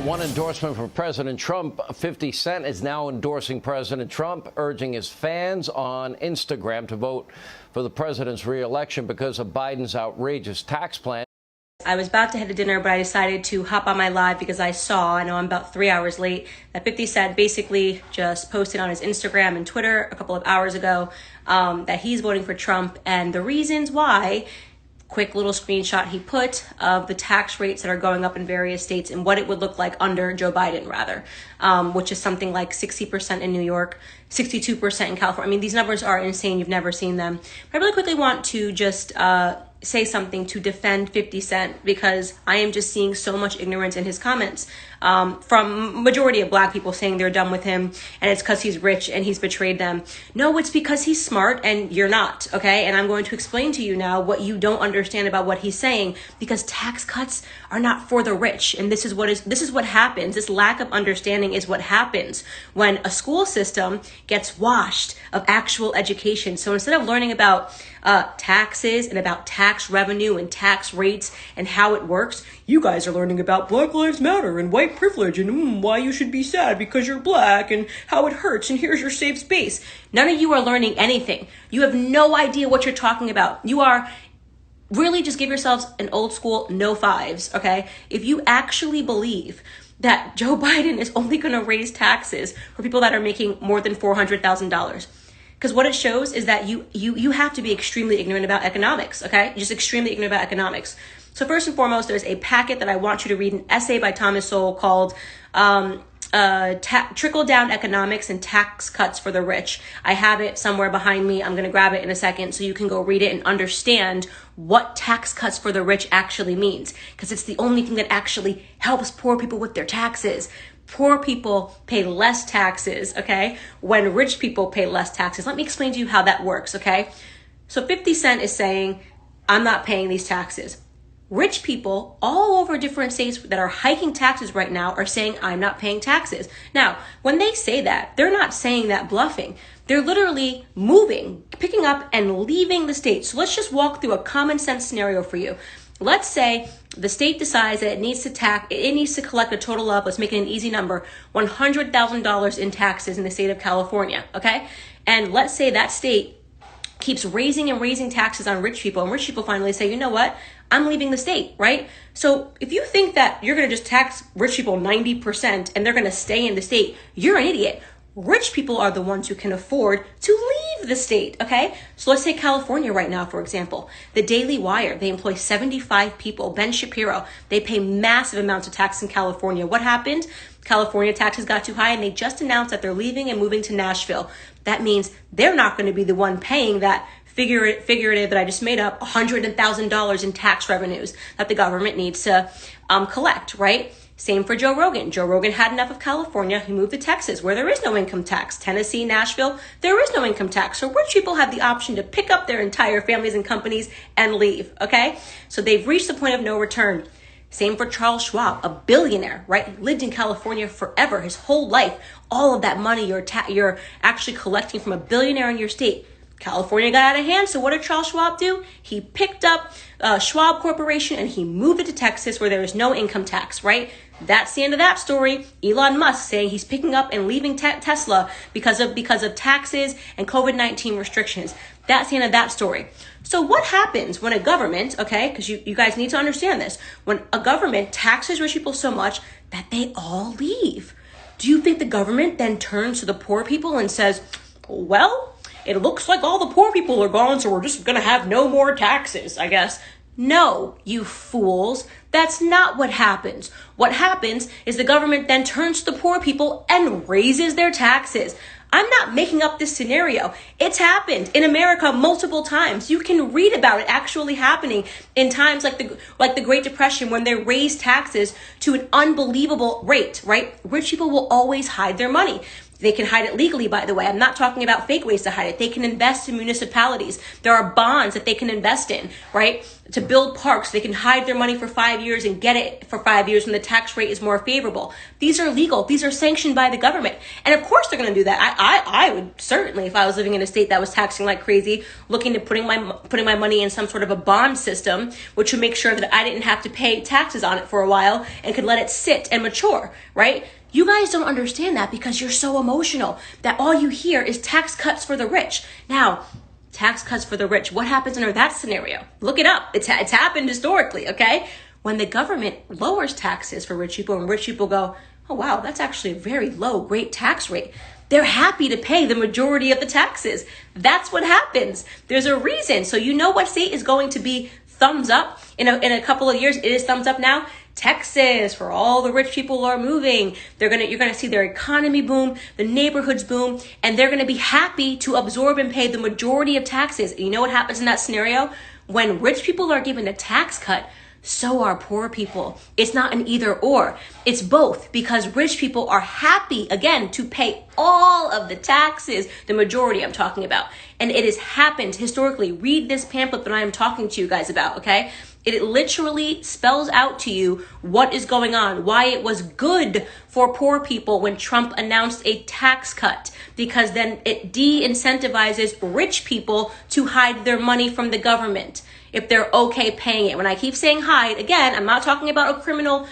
One endorsement for President Trump. 50 Cent is now endorsing President Trump, urging his fans on Instagram to vote for the president's re-election because of Biden's outrageous tax plan. I was about to head to dinner, but I decided to hop on my live because I know I'm about 3 hours late, that 50 Cent basically just posted on his Instagram and Twitter a couple of hours ago that he's voting for Trump, and the reasons why. Quick little screenshot he put of the tax rates that are going up in various states and what it would look like under Joe Biden, which is something like 60% in New York, 62% in California. I mean, these numbers are insane. You've never seen them. But I really quickly want to just say something to defend 50 Cent, because I am just seeing so much ignorance in his comments from majority of black people saying they're done with him and it's because he's rich and he's betrayed them. No, it's because he's smart and you're not, okay? And I'm going to explain to you now what you don't understand about what he's saying, because tax cuts are not for the rich, and this is what happens. This lack of understanding is what happens when a school system gets washed of actual education. So instead of learning about taxes and about tax revenue and tax rates and how it works, you guys are learning about Black Lives Matter and white privilege and why you should be sad because you're black and how it hurts and here's your safe space. None of you are learning anything. You have no idea what you're talking about. You are really, just give yourselves an old school no fives, okay? If you actually believe that Joe Biden is only going to raise taxes for people that are making more than $400,000, because what it shows is that you have to be extremely ignorant about economics, okay? Just extremely ignorant about economics. So first and foremost, there's a packet that I want you to read, an essay by Thomas Sowell called Trickle-Down Economics and Tax Cuts for the Rich. I have it somewhere behind me. I'm going to grab it in a second so you can go read it and understand what tax cuts for the rich actually means, because it's the only thing that actually helps poor people with their taxes. Poor people pay less taxes, okay, when rich people pay less taxes. Let me explain to you how that works, okay? So 50 Cent is saying, I'm not paying these taxes. Rich people all over different states that are hiking taxes right now are saying, I'm not paying taxes. Now, when they say that, they're not saying that bluffing. They're literally moving, picking up and leaving the state. So let's just walk through a common sense scenario for you. Let's say the state decides that it needs to collect a total of, let's make it an easy number, $100,000 in taxes in the state of California, okay? And let's say that state keeps raising and raising taxes on rich people, and rich people finally say, you know what? I'm leaving the state, right? So if you think that you're going to just tax rich people 90% and they're going to stay in the state, you're an idiot. Rich people are the ones who can afford to leave the state, okay? So let's take California right now, for example. The Daily Wire, they employ 75 people. Ben Shapiro, they pay massive amounts of tax in California. What happened? California taxes got too high and they just announced that they're leaving and moving to Nashville. That means they're not going to be the one paying that figurative that I just made up, $100,000 in tax revenues that the government needs to collect, right? Same for Joe Rogan. Joe Rogan had enough of California. He moved to Texas, where there is no income tax. Tennessee, Nashville, there is no income tax. So rich people have the option to pick up their entire families and companies and leave, okay? So they've reached the point of no return. Same for Charles Schwab, a billionaire, right? Lived in California forever, his whole life. All of that money you're actually collecting from a billionaire in your state. California got out of hand, so what did Charles Schwab do? He picked up Schwab Corporation and he moved it to Texas, where there is no income tax, right? That's the end of that story. Elon Musk saying he's picking up and leaving Tesla because of taxes and COVID-19 restrictions. That's the end of that story. So what happens when a government, okay, because you guys need to understand this, when a government taxes rich people so much that they all leave? Do you think the government then turns to the poor people and says, well, it looks like all the poor people are gone, so we're just going to have no more taxes, I guess? No, you fools. That's not what happens. What happens is the government then turns to the poor people and raises their taxes. I'm not making up this scenario. It's happened in America multiple times. You can read about it actually happening in times like the Great Depression, when they raised taxes to an unbelievable rate, right? Rich people will always hide their money. They can hide it legally, by the way. I'm not talking about fake ways to hide it. They can invest in municipalities. There are bonds that they can invest in, right? To build parks. They can hide their money for 5 years and get it for 5 years when the tax rate is more favorable. These are legal. These are sanctioned by the government. And of course they're going to do that. I would certainly, if I was living in a state that was taxing like crazy, looking to putting my money in some sort of a bond system, which would make sure that I didn't have to pay taxes on it for a while and could let it sit and mature, right? You guys don't understand that because you're so emotional that all you hear is tax cuts for the rich. Now, tax cuts for the rich, what happens under that scenario? Look it up. It's happened historically, okay? When the government lowers taxes for rich people and rich people go, oh, wow, that's actually a very low, great tax rate. They're happy to pay the majority of the taxes. That's what happens. There's a reason. So you know what state is going to be thumbs up in a couple of years? It is thumbs up now. Texas, where all the rich people are moving. You're gonna see their economy boom, the neighborhoods boom, and they're gonna be happy to absorb and pay the majority of taxes. And you know what happens in that scenario? When rich people are given a tax cut, so are poor people. It's not an either or. It's both, because rich people are happy, again, to pay all of the taxes, the majority I'm talking about. And it has happened historically. Read this pamphlet that I am talking to you guys about, okay? It literally spells out to you what is going on, why it was good for poor people when Trump announced a tax cut, because then it de-incentivizes rich people to hide their money from the government if they're okay paying it. When I keep saying hide, again, I'm not talking about a criminal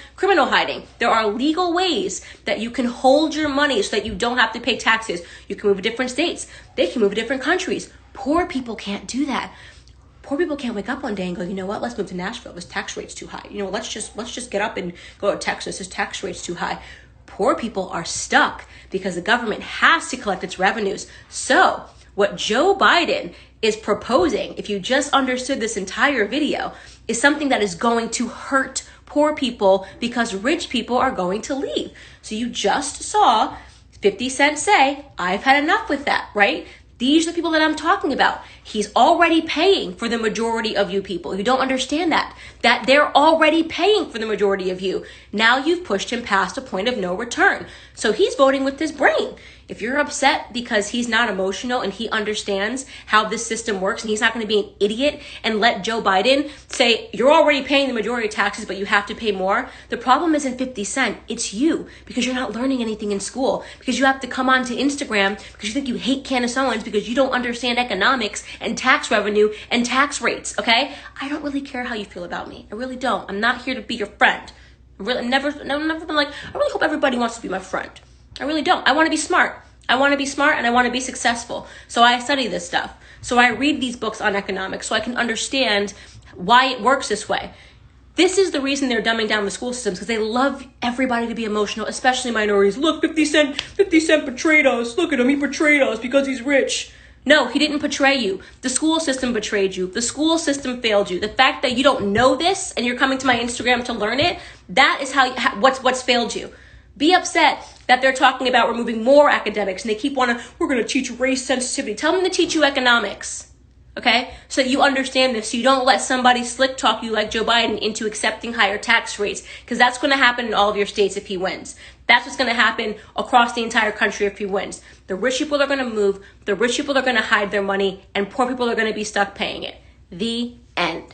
hiding. There are legal ways that you can hold your money so that you don't have to pay taxes. You can move to different states. They can move to different countries. Poor people can't do that. Poor people can't wake up one day and go, you know what, let's move to Nashville. This tax rate's too high. You know, let's just get up and go to Texas. This tax rate's too high. Poor people are stuck because the government has to collect its revenues. So what Joe Biden is proposing, if you just understood this entire video, is something that is going to hurt poor people because rich people are going to leave. So you just saw 50 Cent say, I've had enough with that, right? These are the people that I'm talking about. He's already paying for the majority of you people. You don't understand that they're already paying for the majority of you. Now you've pushed him past a point of no return. So he's voting with his brain. If you're upset because he's not emotional and he understands how this system works and he's not going to be an idiot and let Joe Biden say, you're already paying the majority of taxes, but you have to pay more. The problem isn't 50 Cent. It's you, because you're not learning anything in school, because you have to come onto Instagram because you think you hate Candace Owens because you don't understand economics and tax revenue and tax rates. Okay. I don't really care how you feel about me. I really don't. I'm not here to be your friend. I've never been like, I really hope everybody wants to be my friend. I really don't. I want to be smart. I want to be smart and I want to be successful. So I study this stuff. So I read these books on economics so I can understand why it works this way. This is the reason they're dumbing down the school systems, because they love everybody to be emotional, especially minorities. Look, 50 Cent betrayed us. Look at him. He betrayed us because he's rich. No, he didn't betray you. The school system betrayed you. The school system failed you. The fact that you don't know this and you're coming to my Instagram to learn it, that is what's failed you. Be upset that they're talking about removing more academics and they keep we're going to teach race sensitivity. Tell them to teach you economics, okay? So that you understand this, so you don't let somebody slick talk you like Joe Biden into accepting higher tax rates, because that's going to happen in all of your states if he wins. That's what's going to happen across the entire country if he wins. The rich people are going to move, the rich people are going to hide their money, and poor people are going to be stuck paying it. The end.